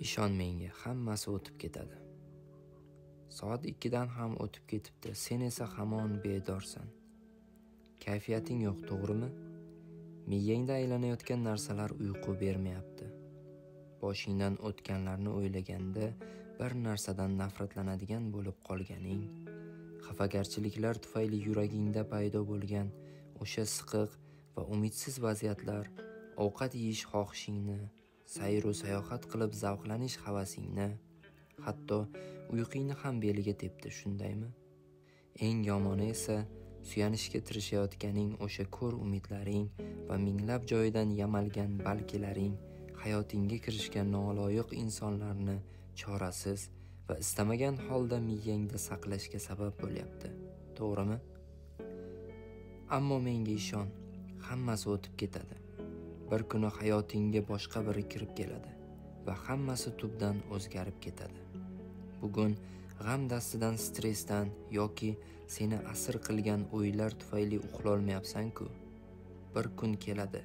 Ishon menga, hammasi o'tib ketadi. Soat 2dan ham o'tib ketibdi, sen esa hamon bedorsan. Kayfiyating yo'q, to'g'rimi? Miyangda aylanayotgan narsalar uyqu bermayapti. Boshingdan o'tganlarni o'ylaganda bir narsadan nafratlanadigan bo'lib qolganing, xafagarchiliklar tufayli yuragingda paydo bo'lgan o'sha siqiq va umidsiz vaziyatlar, ovqat yeyish xohishingni, sayru sayohat qilib zavqlanish havasingni, hatto uyqingni ham beliga tepdi, shundaymi? Eng yomoni esa suyanishga tirishayotganing o'sha ko'r umidlaring va minglab joyidan yamalgan balkilaring hayotingga kirishgan noloyiq insonlarni chorasiz va istamagan holda miyangda saqlashga sabab bo'lyapti. To'g'rimi? Ammo menga ishon, hammasi o'tib ketadi. Bir kuni hayotingga boshqa biri kirib keladi va hammasi tubdan o'zgarib ketadi. Bugun g'am dastidan, stressdan yoki seni asir qilgan o'ylar tufayli uxlolmayapsan-ku. Bir kun keladi,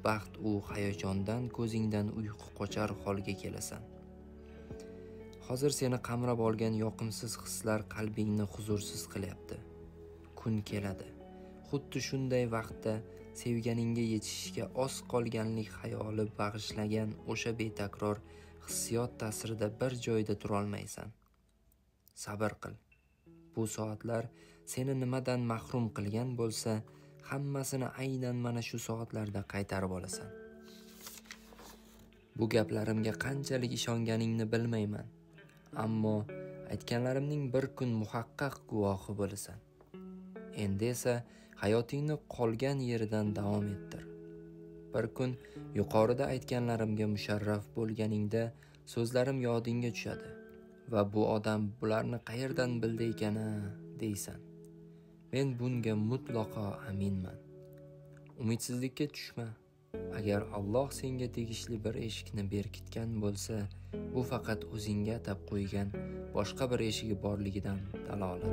baxt u hayajondan ko'zingdan uyqu qochar holga kelasan. Hozir seni qamrab olgan yoqimsiz hislar qalbingni huzursiz qilyapti. Kun keladi, xuddi shunday vaqtda sevganingga yetishishga oz qolganlik xayoli bag'ishlagan o'sha betakror hissiyot ta'sirida bir joyda turolmaysan. Sabr qil. Bu soatlar seni nimadan mahrum qilgan bo'lsa, hammasini aynan mana shu soatlarda qaytarib olasan. Bu gaplarimga qanchalik ishonganingni bilmayman, ammo aytganlarimning bir kun muhaqqaq guvohi bo'lasan. Endi esa hayotingni qolgan yeridan davom ettir. Bir kun yuqorida aytganlarimga musharraf bo'lganingda so'zlarim yodingga tushadi va bu odam bularni qayerdan bildi ekan deysan. Men bunga mutlaqo aminman. Umidsizlikka tushma. Agar Alloh senga tegishli bir eshikni berkitgan bo'lsa, bu faqat o'zingga atab qo'ygan boshqa bir eshigi borligidan dalolat.